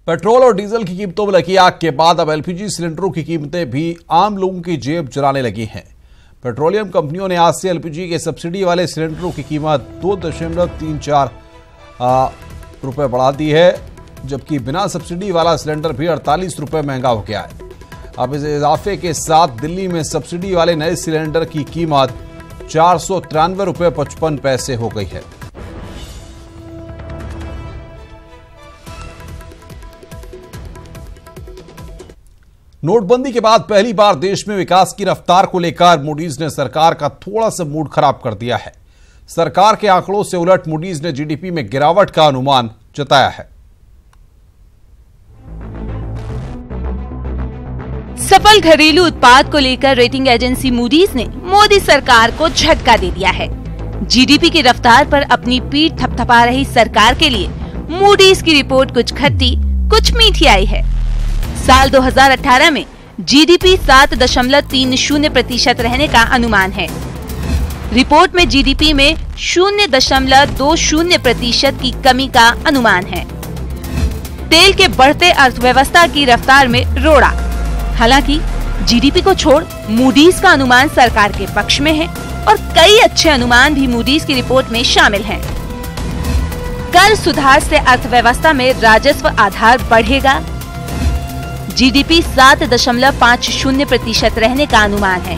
Petrol और diesel की कीमतों में लगी आग के बाद अब एलपीजी सिलेंडरों की कीमतें भी आम लोगों की जेब जलाने लगी हैं। पेट्रोलियम कंपनियों ने आज से एलपीजी के सब्सिडी वाले सिलेंडरों की कीमत 2.34 रुपए बढ़ा दी है, जबकि बिना सब्सिडी वाला सिलेंडर भी 48 रुपए महंगा हो गया है। अब इस इजाफे के साथ दिल्ली में सब्सिडी वाले नए सिलेंडर की कीमत 493 रुपए 55 पैसे हो गई है। नोटबंदी के बाद पहली बार देश में विकास की रफ्तार को लेकर मूडीज ने सरकार का थोड़ा सा मूड खराब कर दिया है। सरकार के आंकड़ों से उलट मूडीज ने जीडीपी में गिरावट का अनुमान जताया है। सफल घरेलू उत्पाद को लेकर रेटिंग एजेंसी मूडीज ने मोदी सरकार को झटका दे दिया है। जीडीपी की रफ्तार पर अपनी पीठ थपथपा रही सरकार के लिए मूडीज की रिपोर्ट कुछ खट्टी कुछ मीठी आई है। साल 2018 में जीडीपी 7.30% रहने का अनुमान है। रिपोर्ट में जीडीपी में 0.20% की कमी का अनुमान है। तेल के बढ़ते अर्थव्यवस्था की रफ्तार में रोड़ा। हालांकि जीडीपी को छोड़ मूडीज का अनुमान सरकार के पक्ष में है और कई अच्छे अनुमान भी मूडीज की रिपोर्ट में शामिल हैं। कर सुधार से अर्थव्यवस्था में राजस्व आधार बढ़ेगा। जीडीपी 7.50% रहने का अनुमान है।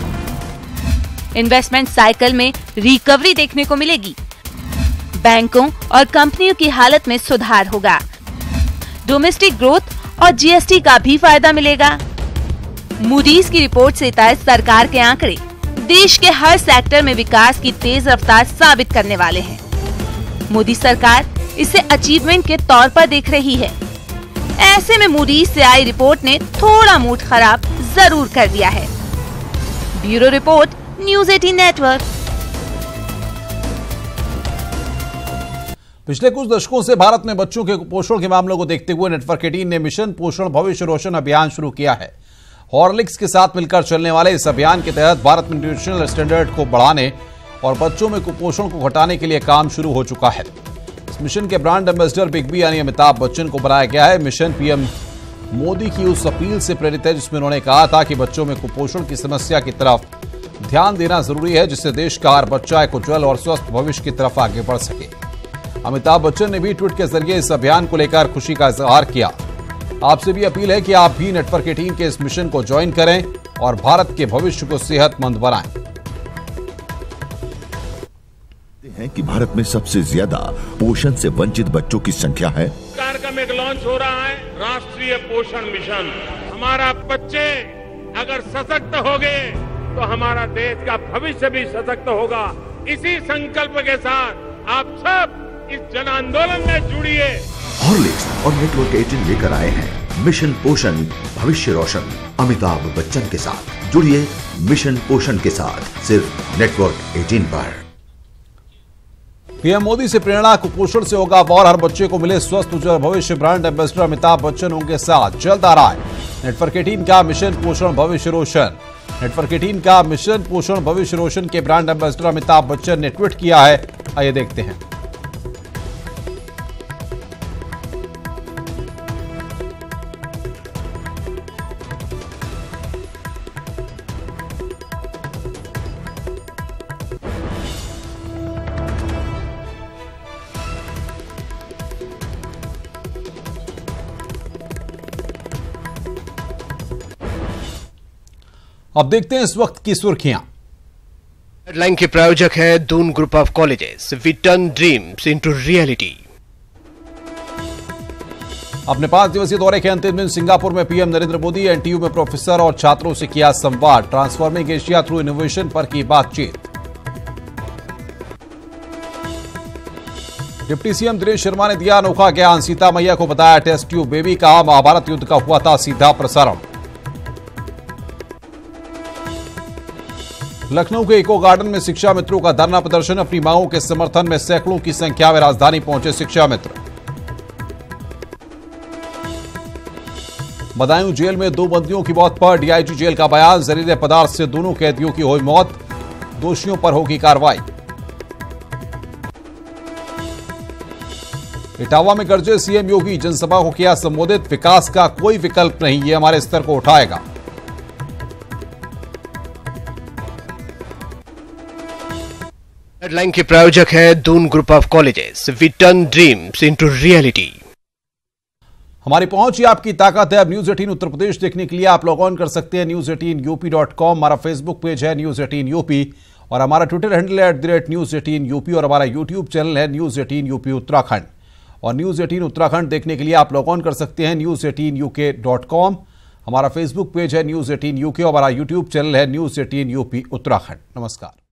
इन्वेस्टमेंट साइकिल में रिकवरी देखने को मिलेगी। बैंकों और कंपनियों की हालत में सुधार होगा। डोमेस्टिक ग्रोथ और जीएसटी का भी फायदा मिलेगा। मूडीज की रिपोर्ट से तय सरकार के आंकड़े देश के हर सेक्टर में विकास की तेज रफ्तार साबित करने वाले हैं। मोदी सरकार इसे अचीवमेंट के तौर पर देख रही है। ऐसे में मूडीज से आई रिपोर्ट ने थोड़ा मूड खराब जरूर कर दिया है। Bureau report, news 18 network. पिछले कुछ दशकों से भारत में बच्चों के कुपोषण के मामलों को देखते हुए नेटवर्क 18 ने मिशन पोषण भविष्य रोशन अभियान शुरू किया है। हॉर्लिक्स के साथ मिलकर चलने वाले इस अभियान के तहत भारत में न्यूट्रिशनल स्टैंडर्ड को बढ़ाने और बच्चों में कुपोषण को घटाने के लिए काम शुरू हो चुका है। इस मिशन के ब्रांड एम्बेसडर बिग बी यानी अमिताभ बच्चन को बनाया गया है। मिशन पीएम मोदी की उस अपील से प्रेरित है जिसमें उन्होंने कहा था कि बच्चों में कुपोषण की समस्या की तरफ ध्यान देना जरूरी है, जिससे देश का हर बच्चा एक उज्जवल और स्वस्थ भविष्य की तरफ आगे बढ़ सके। अमिताभ बच्चन ने भी ट्वीट के जरिए इस अभियान को लेकर खुशी का इजहार किया। आपसे भी अपील है कि आप भी नेटवर्क 18 के इस मिशन को ज्वाइन करें और भारत के भविष्य को सेहतमंद बनाएं। है कि भारत में सबसे ज्यादा पोषण से वंचित बच्चों की संख्या है। कार्यक्रम एक लॉन्च हो रहा है, राष्ट्रीय पोषण मिशन। हमारा बच्चे अगर सशक्त होंगे तो हमारा देश का भविष्य भी सशक्त होगा। इसी संकल्प के साथ आप सब इस जन आंदोलन में जुड़िए। हॉर्लिक्स और नेटवर्क 18 लेकर आए हैं मिशन पोषण भविष्य रोशन। अमिताभ बच्चन के साथ जुड़िए मिशन पोषण के साथ, सिर्फ नेटवर्क 18 पर। पीएम मोदी से प्रेरणा, कुपोषण से होगा और हर बच्चे को मिले स्वस्थ उज्जवल भविष्य। ब्रांड एम्बेसडर अमिताभ बच्चन उनके साथ जल्द आ रहा है। नेटवर्क 18 का मिशन पोषण भविष्य रोशन। नेटवर्क 18 का मिशन पोषण भविष्य रोशन के ब्रांड एम्बेसडर अमिताभ बच्चन ने ट्वीट किया है। आइए देखते हैं। अब देखते हैं इस वक्त की सुर्खियां। हेडलाइन के प्रायोजक है Doon group of colleges. We turn dreams into reality. अपने 5 दिवसीय दौरे के अंतिम दिन सिंगापुर में पीएम नरेंद्र मोदी एनटीयू में प्रोफेसर और छात्रों से किया संवाद। ट्रांसफॉर्मिंग एशिया थ्रू इनोवेशन पर की बातचीत। डिप्टी सीएम दिनेश शर्मा ने दिया अनोखा ज्ञान। सीता मैया को बताया टेस्ट ट्यूब बेबी। कहा महाभारत युद्ध का हुआ था सीधा प्रसारण। लखनऊ के इको गार्डन में शिक्षा मित्रों का धरना प्रदर्शन। अपनी मांगों के समर्थन में सैकड़ों की संख्या में राजधानी पहुंचे शिक्षा मित्र। बदायूं जेल में 2 बंदियों की मौत पर डीआईजी जेल का बयान। जहरीले पदार्थ से दोनों कैदियों की हुई मौत, दोषियों पर होगी कार्रवाई। इटावा में गरजे सीएम योगी, जनसभा को किया संबोधित, विकास का कोई विकल्प नहीं, ये हमारे स्तर को उठाएगा। हेडलाइन के प्रायोजक है Doon group of colleges, we turn dreams into reality. हमारी पहुंच ही आपकी ताकत है। अब न्यूज 18 उत्तर प्रदेश देखने के लिए आप लॉग ऑन कर सकते हैं news18up.com। हमारा फेसबुक पेज है न्यूज 18 यूपी और हमारा ट्विटर हैंडल है @news18 यूपी और हमारा यूट्यूब चैनल है न्यूज 18 यूपी उत्तराखंड। और न्यूज 18 उत्तराखंड देखने के लिए आप लॉग ऑन कर सकते हैं news18uk.com। हमारा फेसबुक पेज है न्यूज 18 यूके और हमारा यूट्यूब चैनल है न्यूज 18 यूपी उत्तराखंड। नमस्कार।